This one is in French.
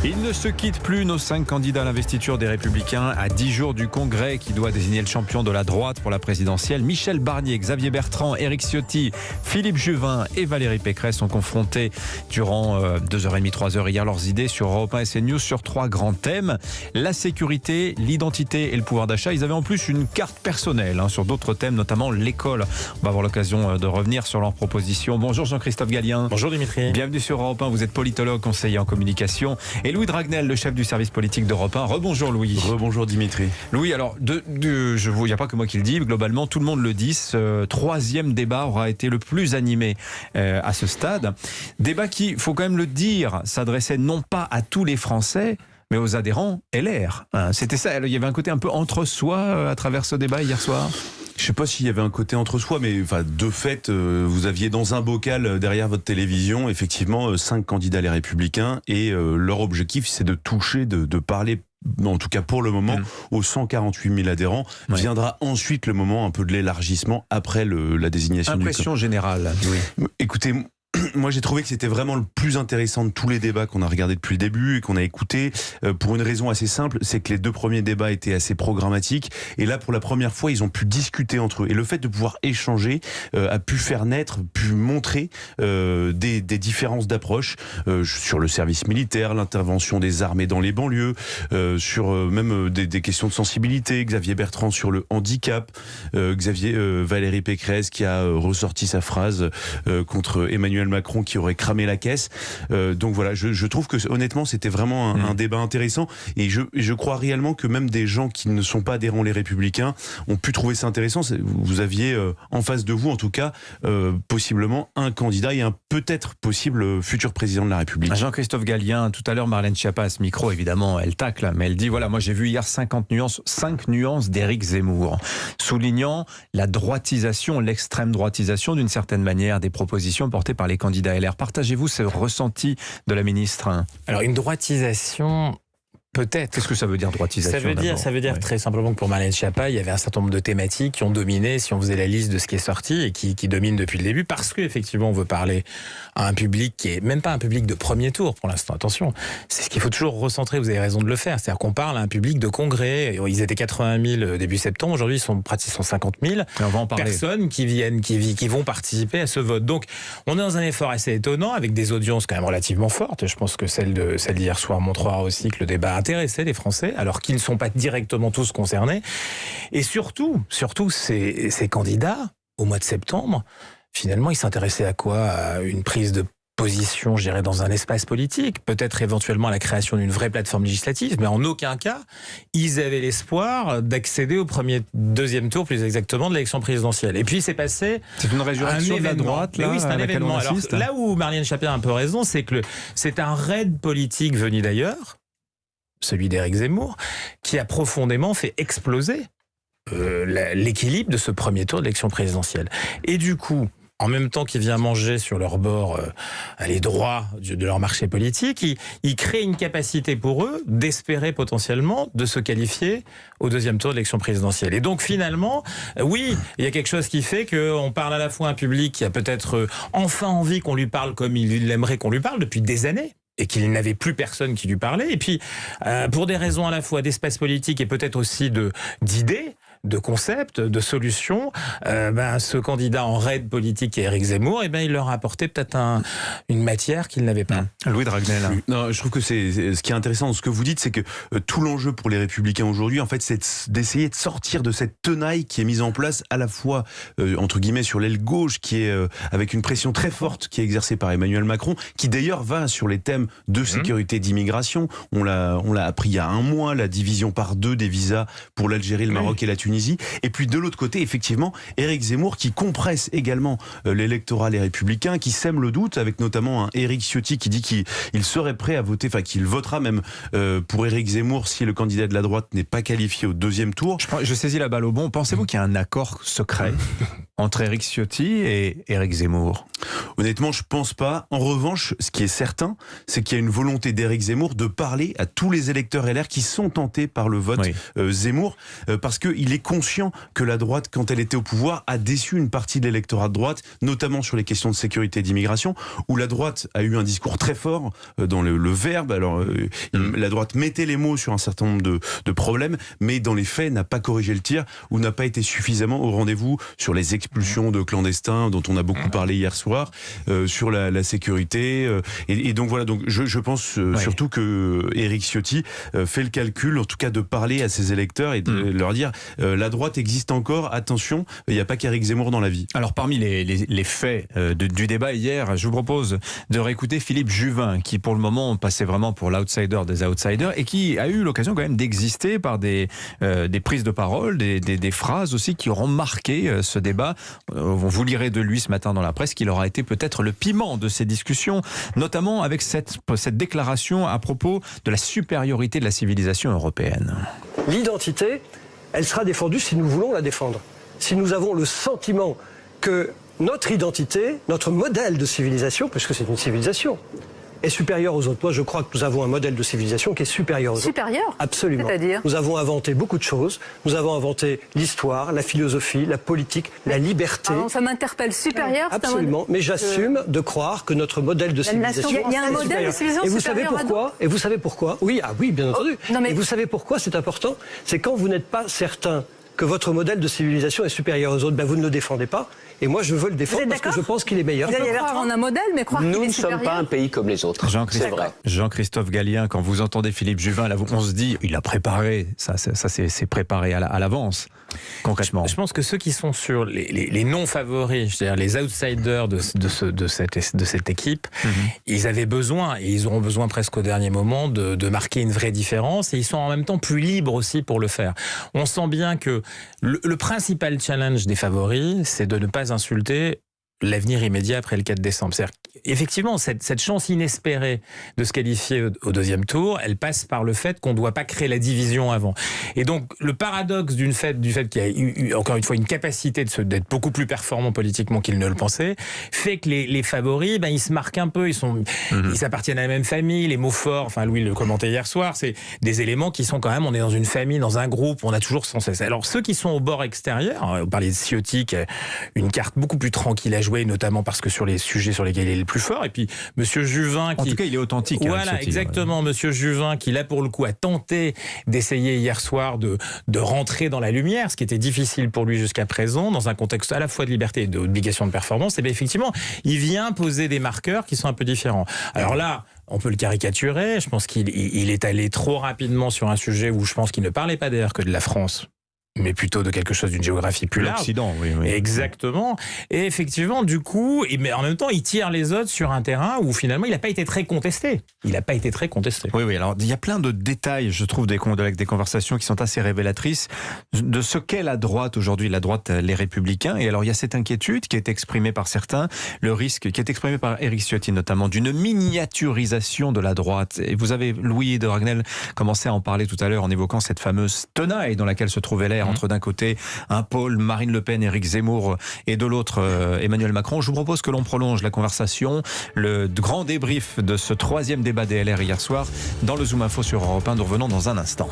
Ils ne se quittent plus, nos 5 candidats à l'investiture des Républicains, à 10 jours du Congrès qui doit désigner le champion de la droite pour la présidentielle. Michel Barnier, Xavier Bertrand, Éric Ciotti, Philippe Juvin et Valérie Pécresse ont confronté durant 2h30, 3h hier leurs idées sur Europe 1 et CNews sur 3 grands thèmes. La sécurité, l'identité et le pouvoir d'achat. Ils avaient en plus une carte personnelle sur d'autres thèmes, notamment l'école. On va avoir l'occasion de revenir sur leurs propositions. Bonjour Jean-Christophe Gallien. Bonjour Dimitri. Bienvenue sur Europe 1. Vous êtes politologue, conseiller en communication. Et Louis Dragnel, le chef du service politique d'Europe 1. Rebonjour Louis. Rebonjour Dimitri. Louis, alors, il n'y a pas que moi qui le dis, globalement, tout le monde le dit. Ce 3e débat aura été le plus animé à ce stade. Débat qui, il faut quand même le dire, s'adressait non pas à tous les Français, mais aux adhérents LR. C'était ça, il y avait un côté un peu entre-soi à travers ce débat hier soir. Je ne sais pas s'il y avait un côté entre-soi, mais de fait, vous aviez dans un bocal derrière votre télévision, effectivement, 5 candidats les Républicains, et leur objectif, c'est de toucher, de parler, en tout cas pour le moment, aux 148 000 adhérents. Ouais. Viendra ensuite le moment un peu de l'élargissement après la désignation du... Impression générale, oui. Écoutez... Moi, j'ai trouvé que c'était vraiment le plus intéressant de tous les débats qu'on a regardés depuis le début et qu'on a écoutés, pour une raison assez simple, c'est que les 2 premiers débats étaient assez programmatiques, et là, pour la première fois, ils ont pu discuter entre eux. Et le fait de pouvoir échanger a pu faire naître, pu montrer des différences d'approche sur le service militaire, l'intervention des armées dans les banlieues, sur même des questions de sensibilité. Xavier Bertrand sur le handicap, Valérie Pécresse qui a ressorti sa phrase contre Emmanuel Macron qui aurait cramé la caisse. Donc voilà, je trouve que honnêtement c'était vraiment un débat intéressant, et je crois réellement que même des gens qui ne sont pas adhérents les Républicains ont pu trouver ça intéressant. Vous aviez en face de vous en tout cas possiblement un candidat et un peut-être possible futur président de la République. Jean-Christophe Gallien, tout à l'heure Marlène Schiappa à ce micro, évidemment elle tacle, mais elle dit voilà, moi j'ai vu hier 5 nuances d'Éric Zemmour, soulignant la droitisation, l'extrême droitisation d'une certaine manière des propositions portées par les candidats LR. Partagez-vous ce ressenti de la ministre? Alors une droitisation... Peut-être. Qu'est-ce que ça veut dire droitisation? Ça veut dire très simplement que pour Marlène Schiappa, il y avait un certain nombre de thématiques qui ont dominé, si on faisait la liste de ce qui est sorti, et qui dominent depuis le début, parce qu'effectivement on veut parler à un public qui est même pas un public de premier tour pour l'instant. Attention, c'est ce qu'il faut toujours recentrer, vous avez raison de le faire. C'est-à-dire qu'on parle à un public de congrès. Ils étaient 80 000 début septembre, aujourd'hui ils sont pratiquement 50 000 personnes qui vont participer à ce vote. Donc on est dans un effort assez étonnant, avec des audiences quand même relativement fortes. Je pense que celle d'hier soir montrera aussi que le débat intéresser les Français, alors qu'ils ne sont pas directement tous concernés. Et surtout, ces candidats, au mois de septembre, finalement, ils s'intéressaient à quoi? À une prise de position, je dirais, dans un espace politique, peut-être éventuellement à la création d'une vraie plateforme législative, mais en aucun cas, ils avaient l'espoir d'accéder au deuxième tour, plus exactement, de l'élection présidentielle. Et puis, c'est passé... C'est une résurrection de la droite, là, oui, c'est un événement. Alors, là où Marlène Schiappa a un peu raison, c'est que c'est un raid politique venu d'ailleurs, celui d'Éric Zemmour, qui a profondément fait exploser l'équilibre de ce premier tour de l'élection présidentielle. Et du coup, en même temps qu'il vient manger sur leur bord les droits de leur marché politique, il crée une capacité pour eux d'espérer potentiellement de se qualifier au deuxième tour de l'élection présidentielle. Et donc finalement, oui, il y a quelque chose qui fait qu'on parle à la fois à un public qui a peut-être enfin envie qu'on lui parle comme il aimerait qu'on lui parle depuis des années, et qu'il n'avait plus personne qui lui parlait. Et puis, pour des raisons à la fois d'espace politique et peut-être aussi d'idées, de concepts, de solutions, ce candidat en raid politique est Éric Zemmour, il leur a apporté peut-être une matière qu'il n'avait pas. Louis Dragnel. Non, je trouve que ce qui est intéressant dans ce que vous dites, c'est que tout l'enjeu pour les Républicains aujourd'hui, en fait, c'est d'essayer de sortir de cette tenaille qui est mise en place à la fois, entre guillemets, sur l'aile gauche, qui est avec une pression très forte qui est exercée par Emmanuel Macron, qui d'ailleurs va sur les thèmes de sécurité, d'immigration. On l'a appris il y a un mois, la division par 2 des visas pour l'Algérie, le Maroc et la Tunisie. Et puis de l'autre côté, effectivement, Éric Zemmour qui compresse également l'électorat Les Républicains, qui sème le doute, avec notamment un Éric Ciotti qui dit qu'il serait prêt à voter, qu'il votera même pour Éric Zemmour si le candidat de la droite n'est pas qualifié au deuxième tour. Je saisis la balle au bon. Pensez-vous qu'il y a un accord secret entre Éric Ciotti et Éric Zemmour? Honnêtement, je pense pas. En revanche, ce qui est certain, c'est qu'il y a une volonté d'Éric Zemmour de parler à tous les électeurs LR qui sont tentés par le vote Zemmour, parce qu'il est conscient que la droite, quand elle était au pouvoir, a déçu une partie de l'électorat de droite, notamment sur les questions de sécurité et d'immigration, où la droite a eu un discours très fort dans le verbe. Alors, la droite mettait les mots sur un certain nombre de problèmes, mais dans les faits n'a pas corrigé le tir ou n'a pas été suffisamment au rendez-vous sur les expulsions de clandestins dont on a beaucoup parlé hier soir, sur la sécurité. Et donc voilà, donc je pense surtout que Éric Ciotti fait le calcul, en tout cas de parler à ses électeurs et de leur dire la droite existe encore, attention, il n'y a pas qu'Éric Zemmour dans la vie. Alors parmi les faits du débat hier, je vous propose de réécouter Philippe Juvin, qui pour le moment passait vraiment pour l'outsider des outsiders et qui a eu l'occasion quand même d'exister par des prises de parole, des phrases aussi qui auront marqué ce débat. Vous lirez de lui ce matin dans la presse qu'il aura été peut-être le piment de ces discussions, notamment avec cette déclaration à propos de la supériorité de la civilisation européenne. L'identité, elle sera défendue si nous voulons la défendre. Si nous avons le sentiment que notre identité, notre modèle de civilisation, puisque c'est une civilisation, est supérieur aux autres. Moi, je crois que nous avons un modèle de civilisation qui est supérieur aux autres. Supérieur ? Absolument. C'est-à-dire ? Nous avons inventé beaucoup de choses. Nous avons inventé l'histoire, la philosophie, la politique, la liberté. Pardon, ça m'interpelle. Supérieur, c'est absolument. Mais j'assume de croire que notre modèle de civilisation... Il y a un modèle de civilisation et vous supérieur savez pourquoi ? Et vous savez pourquoi ? Oui, bien entendu. Non, mais... Et vous savez pourquoi c'est important ? C'est quand vous n'êtes pas certain que votre modèle de civilisation est supérieur aux autres, vous ne le défendez pas. Et moi, je veux le défendre parce que je pense qu'il est meilleur. Vous allez croire en un modèle, mais croire qu'il est supérieur. Nous ne sommes pas un pays comme les autres. C'est vrai. Jean-Christophe Gallien, quand vous entendez Philippe Juvin, là, on se dit, il a préparé. Ça c'est préparé à l'avance, concrètement. Je pense que ceux qui sont sur les non-favoris, c'est-à-dire les outsiders de cette équipe, ils avaient besoin, et ils auront besoin presque au dernier moment, de marquer une vraie différence, et ils sont en même temps plus libres aussi pour le faire. On sent bien que le principal challenge des favoris, c'est de ne pas insulter l'avenir immédiat après le 4 décembre. C'est-à-dire, effectivement, cette chance inespérée de se qualifier au deuxième tour, elle passe par le fait qu'on ne doit pas créer la division avant. Et donc, le paradoxe du fait qu'il y a eu, encore une fois, une capacité d'être beaucoup plus performant politiquement qu'ils ne le pensaient, fait que les favoris, ils se marquent un peu, ils appartiennent à la même famille, les mots forts, enfin, Louis le commentait hier soir, c'est des éléments qui sont quand même, on est dans une famille, dans un groupe, on a toujours sans cesse. Alors, ceux qui sont au bord extérieur, on parlait de Ciotti, qui a une carte beaucoup plus tranquille à jouer, notamment parce que sur les sujets sur lesquels il est le plus fort. Et puis, Monsieur Juvin... En tout cas, il est authentique. Voilà, Ciotti, exactement. Monsieur Juvin, qui là, pour le coup, a tenté d'essayer hier soir de rentrer dans la lumière, ce qui était difficile pour lui jusqu'à présent, dans un contexte à la fois de liberté et d'obligation de performance. Et bien, effectivement, il vient poser des marqueurs qui sont un peu différents. Alors là, on peut le caricaturer. Je pense qu'il est allé trop rapidement sur un sujet où je pense qu'il ne parlait pas d'ailleurs que de la France, mais plutôt de quelque chose d'une géographie plus large. L'Occident, oui. Exactement. Et effectivement, du coup, mais en même temps, il tire les autres sur un terrain où finalement, il n'a pas été très contesté. Oui, alors il y a plein de détails, je trouve, des conversations qui sont assez révélatrices de ce qu'est la droite aujourd'hui, la droite, les Républicains. Et alors, il y a cette inquiétude qui est exprimée par certains, le risque qui est exprimé par Éric Ciotti notamment, d'une miniaturisation de la droite. Et vous avez, Louis de Ragnel, commencé à en parler tout à l'heure en évoquant cette fameuse tenaille dans laquelle se trouvait l'air entre d'un côté un pôle Marine Le Pen, Éric Zemmour et de l'autre Emmanuel Macron. Je vous propose que l'on prolonge la conversation, le grand débrief de ce troisième débat des LR hier soir dans le Zoom Info sur Europe 1. Nous revenons dans un instant.